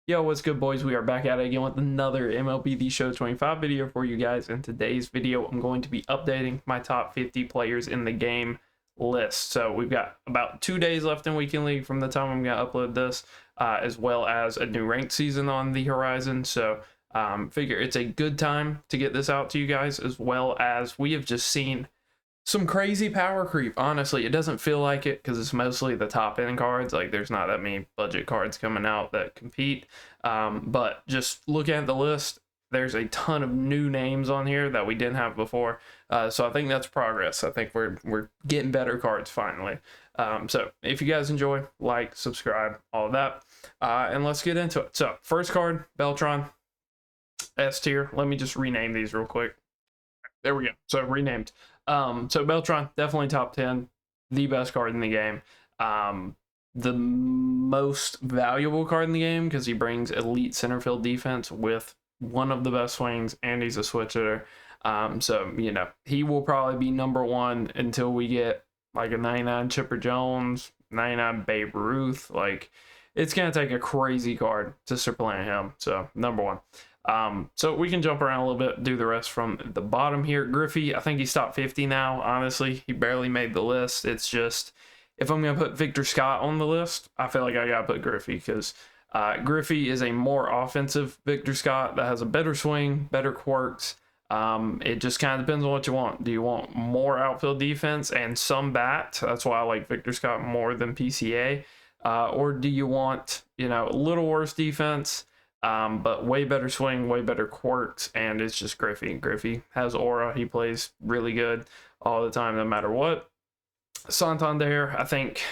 Yo, what's good, boys? We are back at it again with another MLB The Show 25 video for you guys. In today's video, I'm going to be updating my top 50 players in the game list. So we've got about 2 days left in Weekend League from the time I'm going to upload this, as well as a new ranked season on the horizon. So figure it's a good time to get this out to you guys, as well as we have just seen some crazy power creep. Honestly, it doesn't feel like it because it's mostly the top end cards. Like, there's not that many budget cards coming out that compete. But just looking at the list, there's a ton of new names on here that we didn't have before. So I think that's progress. I think we're getting better cards finally. So if you guys enjoy, like, subscribe, all of that. And let's get into it. So first card, Beltran, S tier. Let me just rename these real quick. There we go. So renamed. So Beltran, definitely top 10, the best card in the game. The most valuable card in the game because he brings elite center field defense with one of the best swings, and he's a switch hitter. So, you know, he will probably be number one until we get like a 99 Chipper Jones, 99 Babe Ruth. Like, it's going to take a crazy card to supplant him. So, number one. So we can jump around a little bit, do the rest from the bottom here. Griffey, I think he's top 50 now. Honestly, he barely made the list. It's just, if I'm going to put Victor Scott on the list, I feel like I got to put Griffey because Griffey is a more offensive Victor Scott that has a better swing, better quirks. It just kind of depends on what you want. Do you want more outfield defense and some bat? That's why I like Victor Scott more than PCA. Or do you want, you know, a little worse defense, but way better swing, way better quirks, and it's just Griffey. Griffey has aura. He plays really good all the time, no matter what. Santander, I think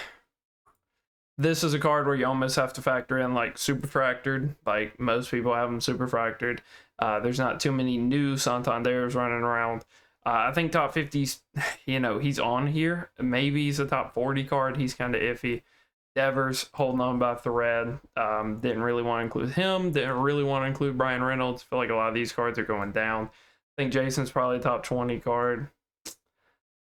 this is a card where you almost have to factor in like super fractured. Like, most people have them super fractured. There's not too many new Santanders running around. I think top 50's, you know, he's on here. Maybe he's a top 40 card. He's kind of iffy. Devers, holding on by a thread. Didn't really want to include him. Didn't really want to include Brian Reynolds. Feel like a lot of these cards are going down. I think Jason's probably a top 20 card.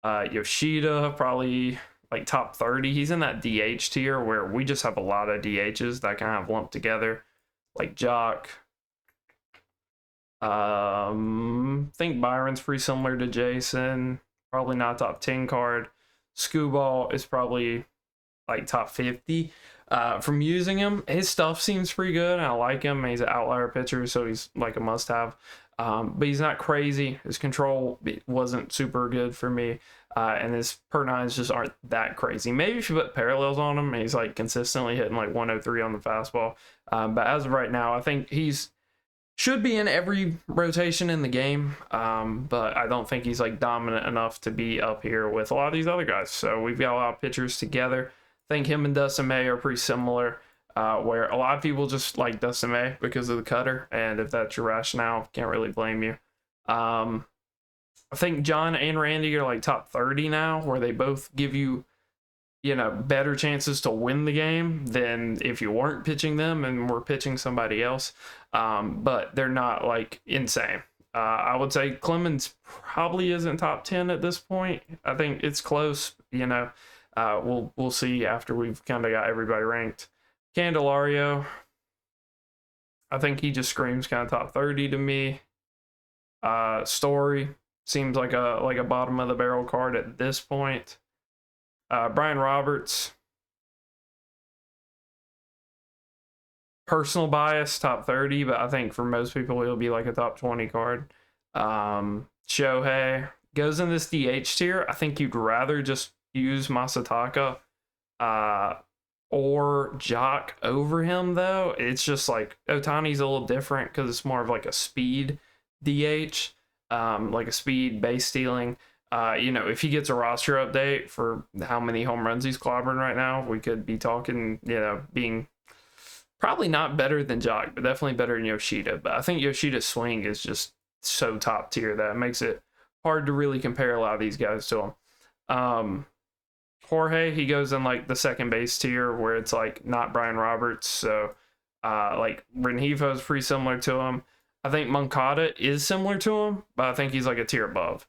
Yoshida, probably like top 30. He's in that DH tier where we just have a lot of DHs that kind of lumped together. Like Jock. I think Byron's pretty similar to Jason. Probably not top 10 card. Scooball is probably like top 50. From using him, his stuff seems pretty good. I like him. He's an outlier pitcher, so he's like a must-have. But he's not crazy. His control wasn't super good for me, and his per nines just aren't that crazy. Maybe if you put parallels on him, he's like consistently hitting like 103 on the fastball. But as of right now, I think he's should be in every rotation in the game, but I don't think he's like dominant enough to be up here with a lot of these other guys. So we've got a lot of pitchers together. I think him and Dustin May are pretty similar, where a lot of people just like Dustin May because of the cutter, and if that's your rationale, can't really blame you. I think John and Randy are like top 30 now, where they both give you, you know, better chances to win the game than if you weren't pitching them and were pitching somebody else. But they're not like insane. I would say Clemens probably isn't top 10 at this point. I think it's close, you know. We'll see after we've kind of got everybody ranked. Candelario, I think he just screams kind of top 30 to me. Story seems like a bottom of the barrel card at this point. Brian Roberts, personal bias, top 30, but I think for most people he'll be like a top 20 card. Shohei goes in this DH tier. I think you'd rather just use Masataka or Jock over him, though. It's just like Otani's a little different because it's more of like a speed DH, like a speed base stealing. You know, if he gets a roster update for how many home runs he's clobbering right now, we could be talking, you know, being probably not better than Jock, but definitely better than Yoshida. But I think Yoshida's swing is just so top tier that it makes it hard to really compare a lot of these guys to him. Jorge, he goes in like the second base tier where it's like not Brian Roberts. So like Rengifo is pretty similar to him. I think Moncada is similar to him, but I think he's like a tier above.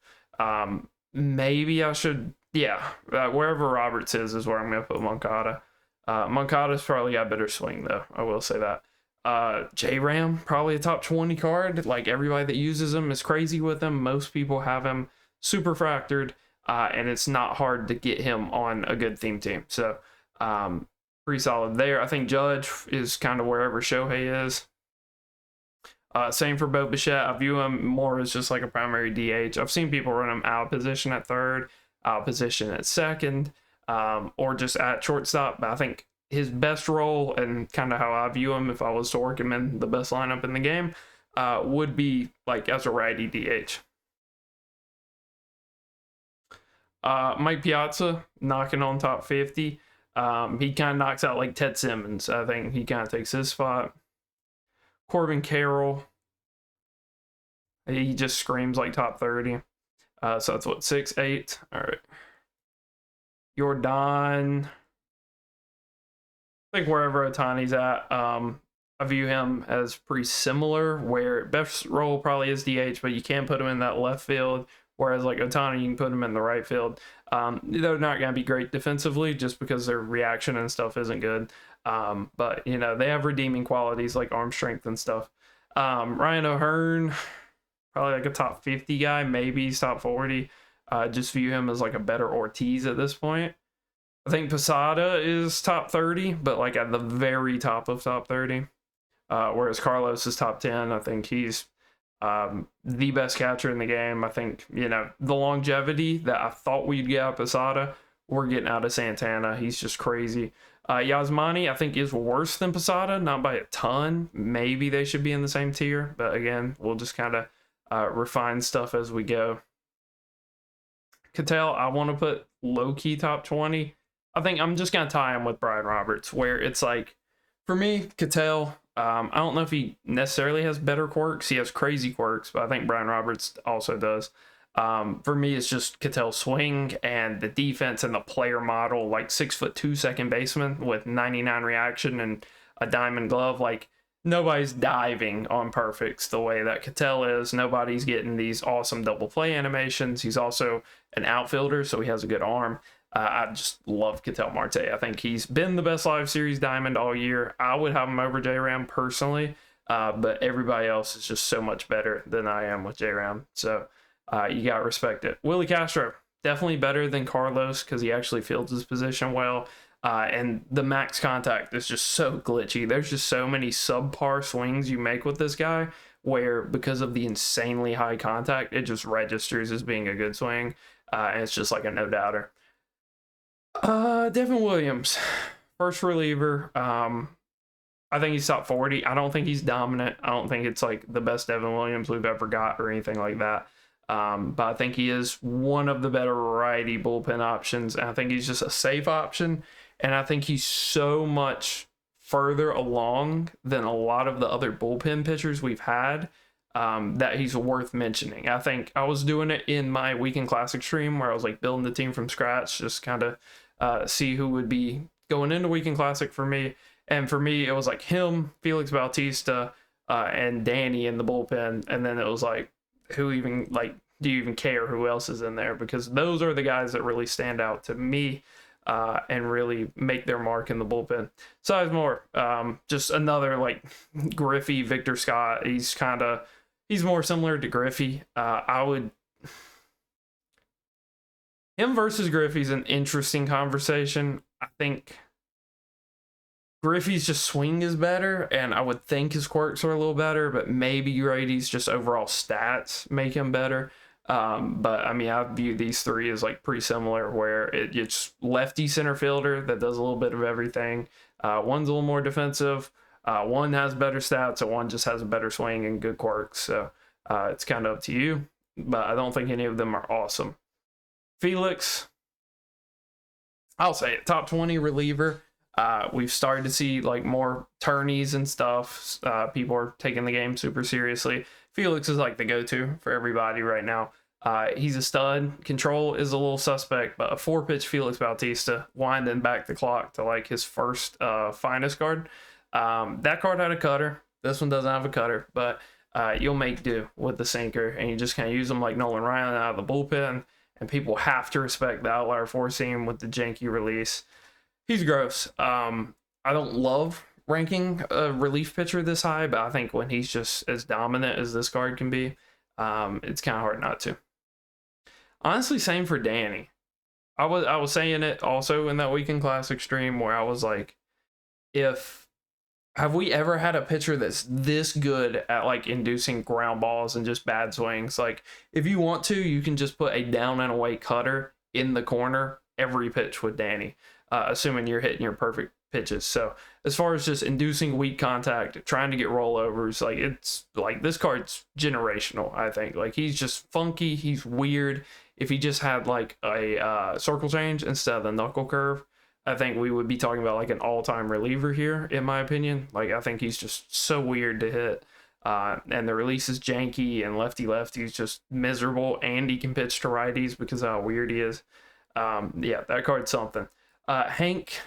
Maybe I should, wherever Roberts is where I'm going to put Moncada. Moncada's probably got better swing, though. I will say that. J-Ram, probably a top 20 card. Like, everybody that uses him is crazy with him. Most people have him super fractured, and it's not hard to get him on a good theme team. So, pretty solid there. I think Judge is kind of wherever Shohei is. Same for Bo Bichette. I view him more as just like a primary DH. I've seen people run him out of position at third, out of position at second, or just at shortstop. But I think his best role, and kind of how I view him if I was to work him in the best lineup in the game, would be like as a righty DH. Mike Piazza, knocking on top 50. He kind of knocks out like Ted Simmons. I think he kind of takes his spot. Corbin Carroll, he just screams like top 30. So that's what, 6'8". All right. Jordan, I think wherever Otani's at, I view him as pretty similar, where best role probably is DH, but you can put him in that left field, whereas like Otani, you can put him in the right field. They're not going to be great defensively just because their reaction and stuff isn't good. But, you know, they have redeeming qualities like arm strength and stuff. Ryan O'Hearn, probably like a top 50 guy, maybe he's top 40. Just view him as like a better Ortiz at this point. I think Posada is top 30, but like at the very top of top 30. Whereas Carlos is top 10. I think he's the best catcher in the game. I think, you know, the longevity that I thought we'd get out of Posada, we're getting out of Santana. He's just crazy. Yasmani, I think, is worse than Posada, not by a ton. Maybe they should be in the same tier, but again, we'll just kind of refine stuff as we go. Cattell, I want to put low-key top 20. I think I'm just going to tie him with Brian Roberts, where it's like, for me, Cattell, I don't know if he necessarily has better quirks. He has crazy quirks, but I think Brian Roberts also does. For me, it's just Cattell's swing and the defense and the player model, like 6'2" second baseman with 99 reaction and a diamond glove. Like, nobody's diving on perfects the way that Cattell is. Nobody's getting these awesome double play animations. He's also an outfielder, so he has a good arm. I just love Ketel Marte. I think he's been the best live series diamond all year. I would have him over J-Ram personally, but everybody else is just so much better than I am with J-Ram. So you got to respect it. Willie Castro, definitely better than Carlos because he actually fields his position well. And the max contact is just so glitchy. There's just so many subpar swings you make with this guy where, because of the insanely high contact, it just registers as being a good swing. And it's just like a no-doubter. Devin Williams, first reliever. I think he's top 40. I don't think he's dominant. I don't think it's like the best Devin Williams we've ever got or anything like that. But I think he is one of the better variety bullpen options. And I think he's just a safe option. And I think he's so much further along than a lot of the other bullpen pitchers we've had that he's worth mentioning. I think I was doing it in my Weekend Classic stream where I was like building the team from scratch, just kind of see who would be going into Weekend Classic for me. And for me, it was like him, Felix Bautista, and Danny in the bullpen. And then it was like, who even, like, do you even care who else is in there? Because those are the guys that really stand out to me and really make their mark in the bullpen. Sizemore, just another, like, Griffey, Victor Scott. He's more similar to Griffey. Him versus Griffey's an interesting conversation. I think Griffey's just swing is better, and I would think his quirks are a little better, but maybe Grady's just overall stats make him better. But I mean, I view these three as like pretty similar, where it's lefty center fielder that does a little bit of everything. One's a little more defensive. One has better stats, and one just has a better swing and good quirks. So it's kind of up to you, but I don't think any of them are awesome. Felix, I'll say it, top 20 reliever. We've started to see like more tourneys and stuff. People are taking the game super seriously. Felix is like the go-to for everybody right now. He's a stud. Control is a little suspect, but a 4-pitch Felix Bautista winding back the clock to like his first finest card. That card had a cutter. This one doesn't have a cutter, but you'll make do with the sinker, and you just kind of use them like Nolan Ryan out of the bullpen. And people have to respect the outlier four seam with the janky release. He's gross. I don't love ranking a relief pitcher this high, but I think when he's just as dominant as this card can be, it's kind of hard not to. Honestly, same for Danny. I was saying it also in that Weekend Classic stream where I was like, have we ever had a pitcher that's this good at like inducing ground balls and just bad swings? Like, if you want to, you can just put a down and away cutter in the corner every pitch with Danny, assuming you're hitting your perfect pitches. So as far as just inducing weak contact, trying to get rollovers, like, it's like this card's generational. I think like he's just funky, he's weird. If he just had like a circle change instead of the knuckle curve, I think we would be talking about like an all-time reliever here, in my opinion. Like, I think he's just so weird to hit. And the release is janky, and lefty is just miserable, and he can pitch to righties because of how weird he is. Yeah, that card's something. Hank,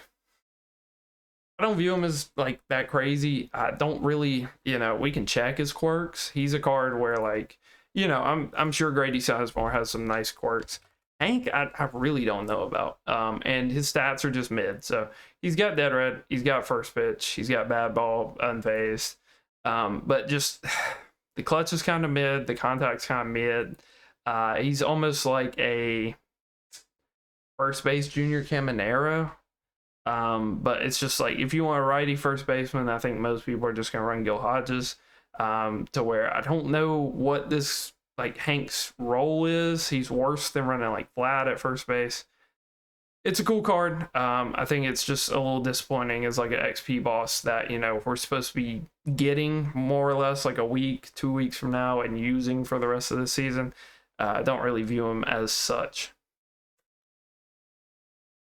I don't view him as like that crazy. I don't really, we can check his quirks. He's a card where, like, I'm sure Grady Sizemore has some nice quirks. Hank, I really don't know about. And his stats are just mid. So he's got dead red, he's got first pitch, he's got bad ball, unfazed. But just the clutch is kind of mid, the contact's kind of mid. He's almost like a first base junior Caminero. But it's just like, if you want a righty first baseman, I think most people are just going to run Gil Hodges. To where I don't know what this like Hank's role is. He's worse than running like flat at first base. It's a cool card. I think it's just a little disappointing as like an XP boss that, we're supposed to be getting more or less like a week, 2 weeks from now and using for the rest of the season. I don't really view him as such.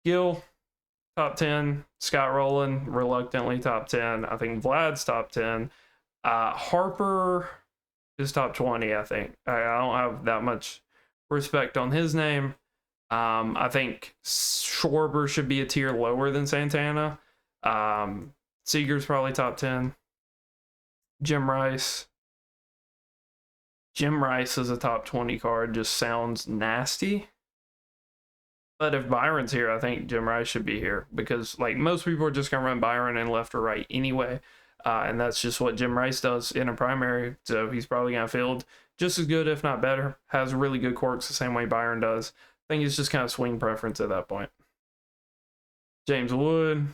Gil, top 10. Scott Rowland, reluctantly top 10. I think Vlad's top 10. Harper is top 20, I think. I don't have that much respect on his name. I think Schwarber should be a tier lower than Santana. Seager's probably top 10. Jim Rice. Jim Rice is a top 20 card. Just sounds nasty. But if Byron's here, I think Jim Rice should be here. Because like most people are just going to run Byron in left or right anyway. And that's just what Jim Rice does in a primary. So he's probably going to field just as good, if not better. Has really good quirks the same way Byron does. I think it's just kind of swing preference at that point. James Wood.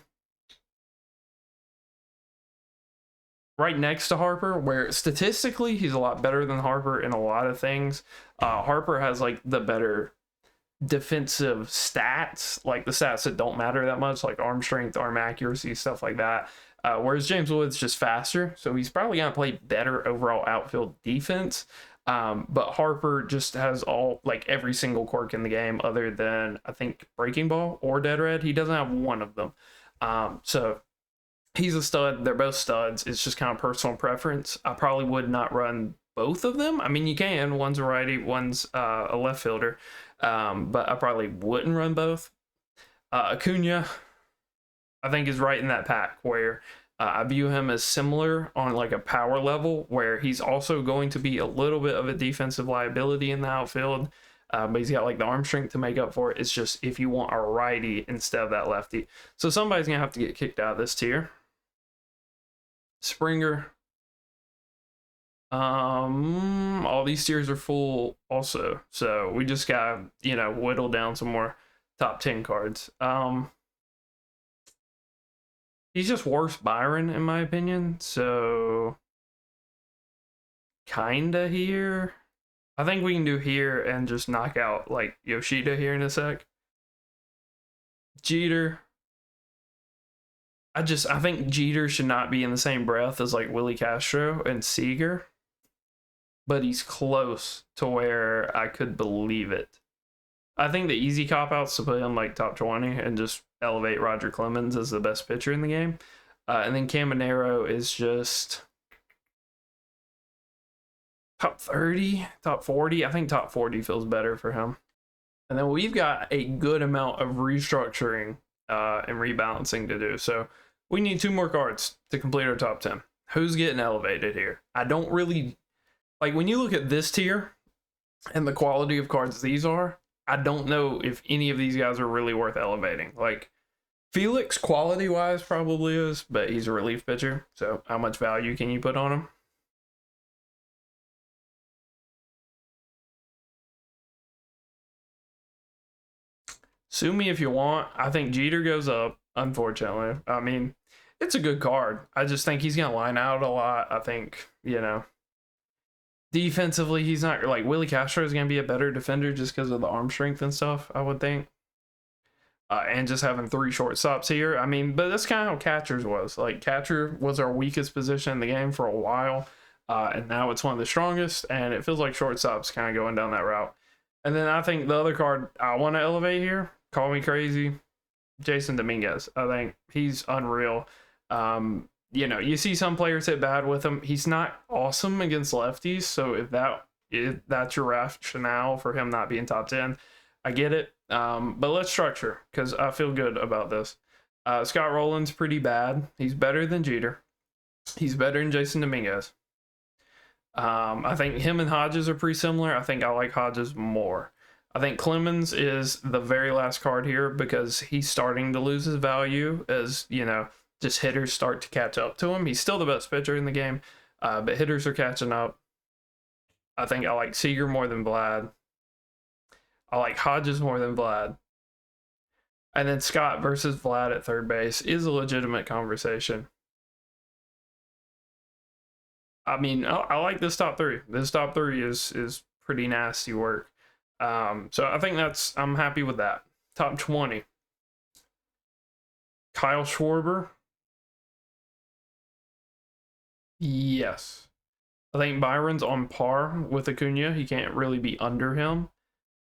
Right next to Harper, where statistically he's a lot better than Harper in a lot of things. Harper has like the better defensive stats, like the stats that don't matter that much, like arm strength, arm accuracy, stuff like that. Whereas James Wood's just faster, so he's probably going to play better overall outfield defense. But Harper just has every single quirk in the game other than, I think, breaking ball or dead red. He doesn't have one of them. So he's a stud. They're both studs. It's just kind of personal preference. I probably would not run both of them. I mean, you can. One's a righty, one's a left fielder. But I probably wouldn't run both. Acuna, I think, is right in that pack where I view him as similar on like a power level, where he's also going to be a little bit of a defensive liability in the outfield, but he's got like the arm strength to make up for it. It's just if you want a righty instead of that lefty. So somebody's going to have to get kicked out of this tier. Springer. All these tiers are full also. So we just got to, whittle down some more top 10 cards. He's just worse Byron, in my opinion. So, kinda here. I think we can do here and just knock out, like, Yoshida here in a sec. Jeter. I think Jeter should not be in the same breath as, like, Willie Castro and Seager. But he's close to where I could believe it. I think the easy cop-out's to put him, like, top 20 and just elevate Roger Clemens as the best pitcher in the game. And then Caminero is just top 30, top 40. I think top 40 feels better for him. And then we've got a good amount of restructuring and rebalancing to do. So we need 2 more cards to complete our top 10. Who's getting elevated here? I don't really... Like, when you look at this tier and the quality of cards these are, I don't know if any of these guys are really worth elevating. Like, Felix, quality wise, probably is, but he's a relief pitcher. So, how much value can you put on him? Sue me if you want. I think Jeter goes up, unfortunately. I mean, it's a good card. I just think he's going to line out a lot. I think, defensively, he's not like Willie Castro is going to be a better defender just because of the arm strength and stuff, I would think. And just having 3 shortstops here. I mean, but that's kind of how catchers was. Like, catcher was our weakest position in the game for a while. And now it's one of the strongest. And it feels like shortstop's kind of going down that route. And then I think the other card I want to elevate here, call me crazy, Jason Dominguez. I think he's unreal. You see some players hit bad with him. He's not awesome against lefties. So if that's your rationale for him not being top 10, I get it. But let's structure because I feel good about this. Scott Rowland's pretty bad. He's better than Jeter. He's better than Jason Dominguez. I think him and Hodges are pretty similar. I think I like Hodges more. I think Clemens is the very last card here because he's starting to lose his value as, just hitters start to catch up to him. He's still the best pitcher in the game, but hitters are catching up. I think I like Seager more than Vlad. I like Hodges more than Vlad. And then Scott versus Vlad at third base is a legitimate conversation. I mean, I like this top 3. This top 3 is pretty nasty work. So I think I'm happy with that. Top 20. Kyle Schwarber. Yes. I think Byron's on par with Acuna. He can't really be under him.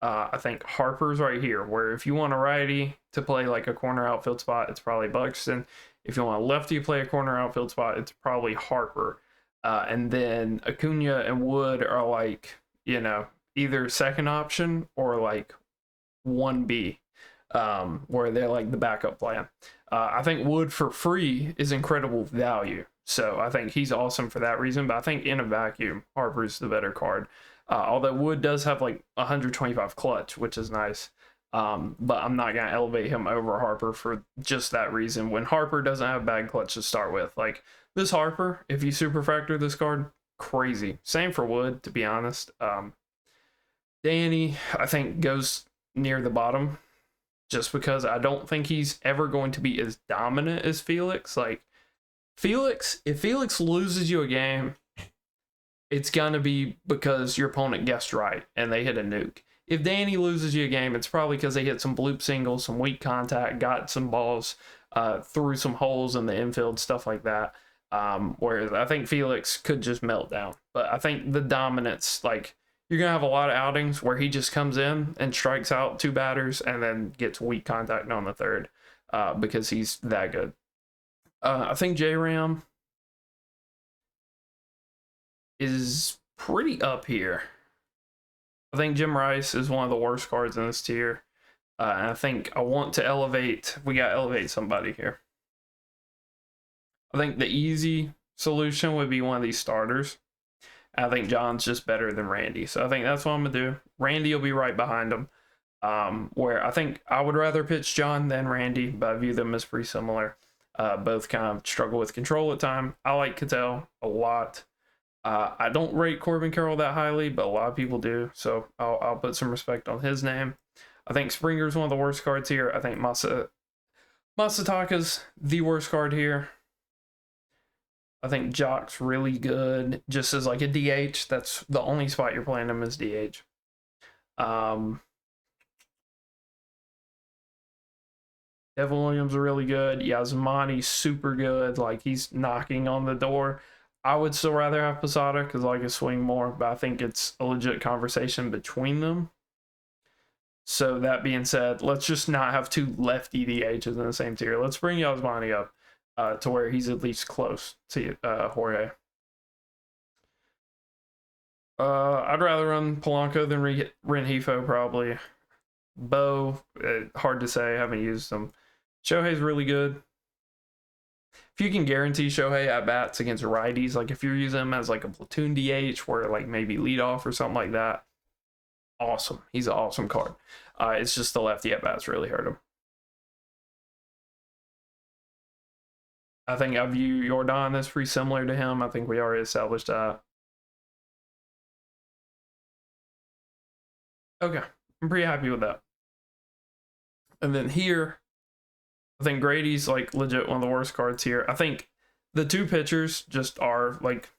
I think Harper's right here, where if you want a righty to play like a corner outfield spot, it's probably Buxton. If you want a lefty to play a corner outfield spot, it's probably Harper. And then Acuna and Wood are like, either second option or like 1B, where they're like the backup plan. I think Wood for free is incredible value. So I think he's awesome for that reason. But I think in a vacuum, Harper's the better card. Although Wood does have like 125 clutch, which is nice. But I'm not going to elevate him over Harper for just that reason. When Harper doesn't have bad clutch to start with. Like this Harper, if you super factor this card, crazy. Same for Wood, to be honest. Danny, I think, goes near the bottom just because I don't think he's ever going to be as dominant as Felix. Like, if Felix loses you a game, it's going to be because your opponent guessed right and they hit a nuke. If Danny loses you a game, it's probably because they hit some bloop singles, some weak contact, got some balls through some holes in the infield, stuff like that. Whereas I think Felix could just melt down. But I think the dominance, like, you're going to have a lot of outings where he just comes in and strikes out 2 batters and then gets weak contact on the third because he's that good. I think J-Ram is pretty up here. I think Jim Rice is one of the worst cards in this tier. And I think I want to we got to elevate somebody here. I think the easy solution would be one of these starters. I think John's just better than Randy. So I think that's what I'm going to do. Randy will be right behind him. Where I think I would rather pitch John than Randy, but I view them as pretty similar. Both kind of struggle with control at time. I like Cattell a lot. I don't rate Corbin Carroll that highly, but a lot of people do. So I'll put some respect on his name. I think Springer's one of the worst cards here. I think Masataka's the worst card here. I think Jock's really good, just as like a DH. That's the only spot you're playing him as DH. Devin Williams are really good. Yasmani's super good. Like, he's knocking on the door. I would still rather have Posada because I like his swing more, but I think it's a legit conversation between them. So that being said, let's just not have 2 lefty DHs in the same tier. Let's bring Yasmani up to where he's at least close to Jorge. I'd rather run Polanco than Rengifo, probably. Bo, hard to say. I haven't used them. Shohei's really good. If you can guarantee Shohei at bats against righties, like if you're using him as like a platoon DH where like maybe leadoff or something like that, awesome. He's an awesome card. It's just the lefty at bats really hurt him. I think I view Jordan as pretty similar to him. I think we already established that. Okay, I'm pretty happy with that. And then here, I think Grady's like legit one of the worst cards here. I think the two pitchers just are like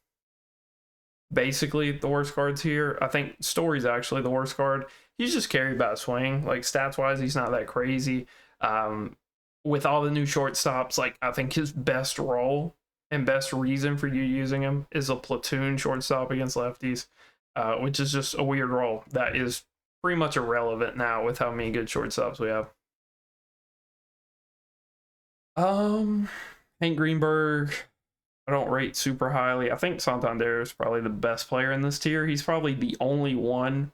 basically the worst cards here. I think Story's actually the worst card. He's just carried by a swing. Like stats wise, he's not that crazy. With all the new shortstops, like I think his best role and best reason for you using him is a platoon shortstop against lefties, which is just a weird role that is pretty much irrelevant now with how many good shortstops we have. Hank Greenberg, I don't rate super highly. I think Santander is probably the best player in this tier. He's probably the only one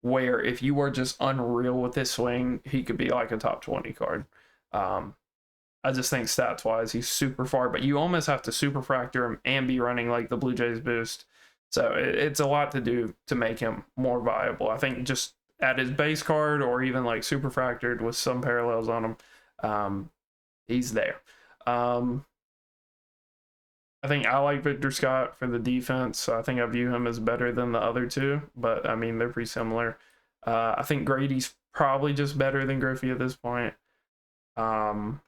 where if you were just unreal with his swing, he could be like a top 20 card. I just think stats wise, he's super far, but you almost have to superfractor him and be running like the Blue Jays boost. So it's a lot to do to make him more viable. I think just at his base card or even like superfractored with some parallels on him, he's there. I think I like Victor Scott for the defense, so I think I view him as better than the other two, but I mean, they're pretty similar. I think Grady's probably just better than Griffey at this point. And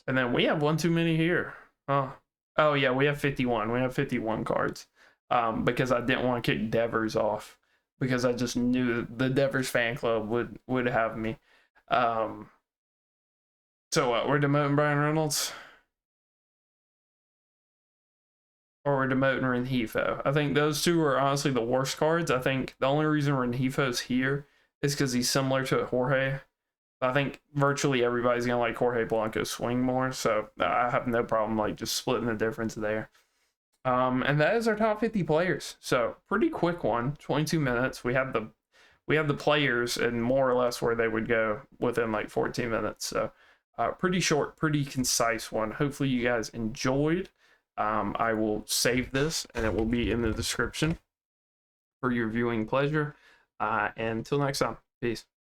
then we have one too many here. Oh yeah, we have 51. We have 51 cards. Because I didn't want to kick Devers off because I just knew the Devers fan club would have me. So what, we're demoting Brian Reynolds? Or we're demoting Rengifo? I think those two are honestly the worst cards. I think the only reason Rengifo's here is because he's similar to Jorge. I think virtually everybody's going to like Jorge Blanco's swing more, so I have no problem like just splitting the difference there. And that is our top 50 players. So pretty quick one, 22 minutes. We have the players and more or less where they would go within like 14 minutes. So pretty short, pretty concise one. Hopefully you guys enjoyed. I will save this and it will be in the description for your viewing pleasure. And until next time, peace.